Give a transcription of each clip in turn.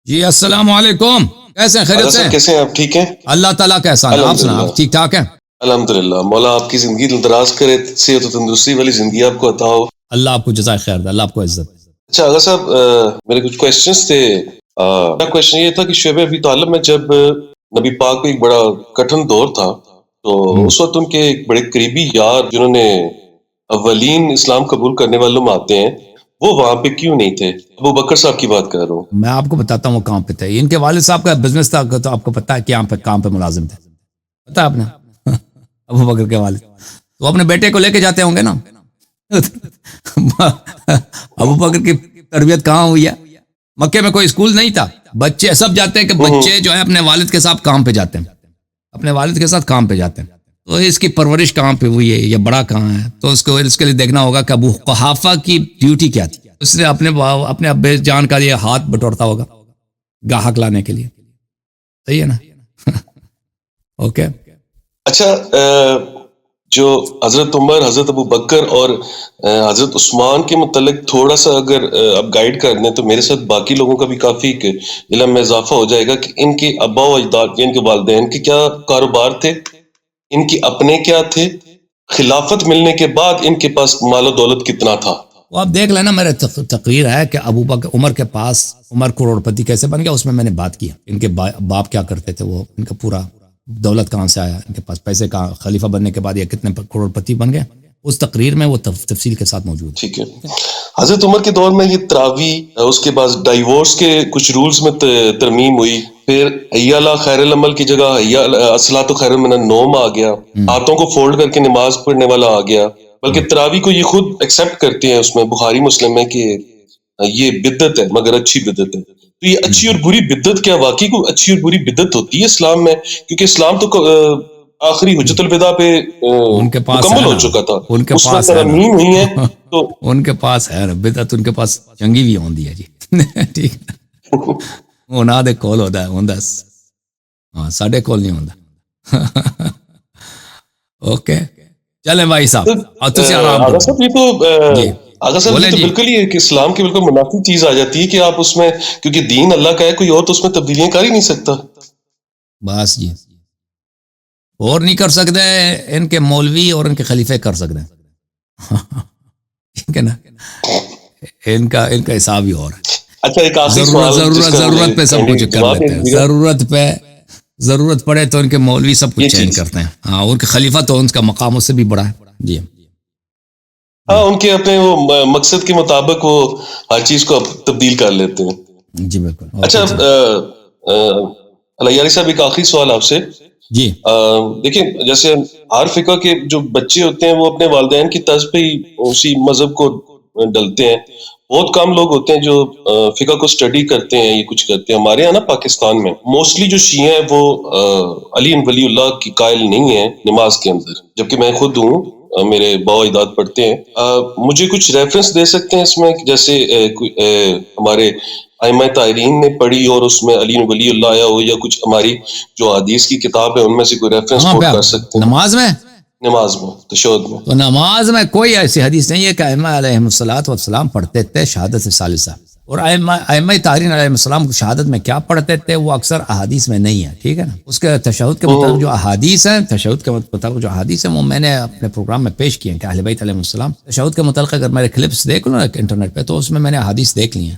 جی السلام علیکم، کیسے ہیں؟ خیریت سے ہیں؟ کیسے ہیں آپ؟ ٹھیک ہیں اللہ تعالیٰ کا احسان ہے، آپ سنائیں، آپ ٹھیک ٹھاک ہیں؟ الحمدللہ، مولا آپ کی زندگی دراز کرے، صحت و تندرستی والی زندگی آپ کو عطا ہو۔ اللہ آپ کو جزائے خیر دے، اللہ آپ کو عزت۔ اچھا آغا صاحب، میرے کچھ کویسچنز تھے۔ میرا کویسچن یہ تھا کہ شعب ابی طالب میں جب نبی پاک کو ایک بڑا کٹھن دور تھا، تو اس وقت ان کے ایک بڑے قریبی یار جنہوں نے اولین اسلام قبول کرنے والوں میں آتے ہیں، وہ وہاں پہ کیوں نہیں تھے؟ ابو بکر صاحب کی بات کر رہا ہوں۔ میں آپ کو بتاتا ہوں وہ کام پہ تھے، ان کے والد صاحب کا بزنس تھا، تو آپ کو پتا ہے کہ یہاں پہ کام پہ ملازم تھے، پتا ہے آپ نے؟ ابو بکر کے والد تو اپنے بیٹے کو لے کے جاتے ہوں گے نا۔ ابو بکر کی تربیت کہاں ہوئی ہے؟ مکے میں کوئی اسکول نہیں تھا، بچے سب جاتے ہیں کہ بچے جو ہے اپنے والد کے ساتھ کام پہ جاتے ہیں، اپنے والد کے ساتھ کام پہ جاتے ہیں، تو اس کی پرورش کہاں پہ ہوئی ہے، یہ بڑا کہاں ہے، تو اس کے لیے دیکھنا ہوگا کہ ابو قحافہ کی ڈیوٹی کیا تھی۔ اس نے اپنے ابے جان کا یہ ہاتھ بٹورتا ہوگا گاہک لانے کے لیے، صحیح ہے نا؟ اوکے۔ اچھا، جو حضرت عمر، حضرت ابو بکر اور حضرت عثمان کے متعلق تھوڑا سا اگر آپ گائیڈ کر دیں تو میرے ساتھ باقی لوگوں کا بھی کافی علم میں اضافہ ہو جائے گا کہ ان کے ابا و اجداد، ان کے والدین کے کیا کاروبار تھے، ان کے اپنے کیا تھے، خلافت ملنے کے بعد ان کے پاس مال و دولت کتنا تھا۔ وہ آپ دیکھ لینا، میرے تقریر ہے کہ ابو بکر عمر کے پاس، عمر کروڑ پتی کیسے بن گیا، اس میں نے بات کیا ان کے باپ کیا کرتے تھے، وہ ان کا پورا دولت کہاں سے آیا، ان کے پاس پیسے کہاں، خلیفہ بننے کے بعد یہ کتنے کروڑ پتی بن گئے، اس تقریر میں وہ تفصیل کے ساتھ موجود ہے۔ ٹھیک ہے۔ حضرت عمر کے دور میں یہ تراوی، اس کے بعد ڈائیورس کے کچھ رولز میں ترمیم ہوئی، پھر حی علی خیر العمل کی جگہ الصلاۃ خیر من النوم آ گیا، ہاتھوں کو فولڈ کر کے نماز پڑھنے والا آ گیا، بلکہ تراوی کو یہ خود ایکسیپٹ کرتے ہیں، اس میں بخاری مسلم میں کہ یہ بدعت ہے مگر اچھی بدعت ہے۔ تو یہ اچھی اور بری بدعت، کیا واقعی کوئی اچھی اور بری بدعت ہوتی ہے اسلام میں؟ کیونکہ اسلام تو آخری حجت الوداع پہ ان کے پاس مکمل ہے ہو نا، چکا تھا، ان کے اس میں پاس ہے نا، ترمیم ہوئی ہیں تو ان کے پاس ہے نا بدعت، ان کے پاس چنگی بھی ہوندی ہے جی۔ ٹھیک ہے، انہاں دے کول ہوتا ہے، ہوندا ہاں، ساڈے کول نہیں ہوندا۔ اوکے چلیں بھائی صاحب، اور تسی آرام آغا کرو صاحب، یہ تو جی، آغا صاحب یہ بولیں تو جی۔ بالکل ہی ایک اسلام کی بالکل منافی چیز آ جاتی ہے کہ آپ اس میں، کیونکہ دین اللہ کا ہے، کوئی اور تو اس میں تبدیلیاں کر ہی نہیں سکتا۔ بس جی، اور نہیں کر سکتے، ان کے مولوی اور ان کے خلیفے کر سکتے ہیں، ٹھیک ہے نا؟ ان کا حساب ہی اور ہے۔ اچھا، ایک آخری سوال جس کا ضرورت پہ سب کچھ کر جواب لیتے ہیں، دے دیجیے گا۔ ضرورت پڑے تو ان کے مولوی سب کچھ یہ چینج چیز، کرتے ہیں، ہاں، ان کے خلیفہ تو ان کا مقام اس سے بھی بڑا ہے جی۔ ہاں، ان کے اپنے وہ مقصد کے مطابق وہ ہر چیز کو تبدیل کر لیتے ہیں۔ جی بالکل۔ اچھا اوکے جی علیاری صاحب، ایک آخری سوال آپ سے۔ جی دیکھیں، جیسے ہر فقہ کے جو بچے ہوتے ہیں وہ اپنے والدین کی طرز پہ ہی اسی مذہب کو ڈلتے ہیں، بہت کم لوگ ہوتے ہیں جو فقہ کو اسٹڈی کرتے ہیں، یہ کچھ کرتے ہیں۔ ہمارے یہاں نا پاکستان میں موسٹلی جو شیعہ ہیں وہ علی ولی اللہ کی قائل نہیں ہیں نماز کے اندر، جبکہ میں خود ہوں، میرے باو اجداد پڑھتے ہیں۔ مجھے کچھ ریفرنس دے سکتے ہیں اس میں، جیسے ہمارے ائمہ طاہرین نے پڑھی اور اس میں علی ولی اللہ آیا ہو، یا کچھ ہماری جو حدیث کی کتاب ہے ان میں سے کوئی ریفرنس کہاں کوٹ پہ کر سکتے ہیں؟ نماز میں؟ نماز میں، تشہد میں۔ تو نماز میں کوئی ایسی حدیث نہیں ہے کہ ائمہ علیہ الصلوۃ والسلام پڑھتے تھے شہادت ثالثہ، اور ائمہ طاہرین علیہ السلام شہادت میں کیا پڑھتے تھے وہ اکثر احادیث میں نہیں ہے، ٹھیک ہے نا؟ اس کے تشہد کے مطابق جو احادیث ہیں، تشہد کے مطابق جو احادیث ہیں وہ میں نے اپنے پروگرام میں پیش کیے ہیں کہ اہل بیت علیہ السلام تشہد کے متعلق اگر میرے کلپس دیکھ لو نا انٹرنیٹ پہ، تو اس میں نے احادیث دیکھ لی ہیں،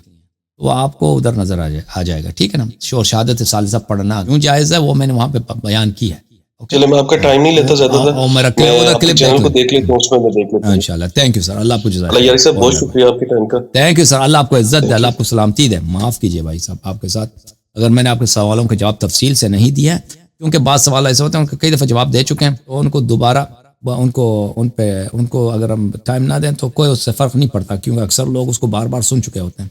وہ آپ کو ادھر نظر آ جائے گا، ٹھیک ہے نا؟ شہادت ثالثہ پڑھنا کیوں جائز ہے وہ میں نے وہاں پہ بیان کی ہے۔ چلے، میں آپ کا ٹائم نہیں لیتا زیادہ تر، اور میرا میں ادھر آپ کے کلپ چینل کو دیکھ لیتا ہوں، اس میں میں دیکھ لیتا ہوں۔ انشاءاللہ، تھینک یو سر، اللہ آپ کو جزائے اللہ خیر۔ یاری صاحب، بہت شکریہ آپ کے ٹائم کا۔ تھینک یو سر، اللہ آپ کو عزت دے، اللہ آپ کو سلامتی دے، معاف کیجئے بھائی صاحب آپ کے ساتھ اگر میں نے آپ کے سوالوں کے جواب تفصیل سے نہیں دیا ہے، کیونکہ بعض سوال ایسے ہوتے ہیں ان کو کئی دفعہ جواب دے چکے ہیں، تو ان کو دوبارہ ان کو اگر ہم ٹائم نہ دیں تو کوئی اس سے فرق نہیں پڑتا، کیونکہ اکثر لوگ اس کو بار بار سن چکے ہوتے ہیں۔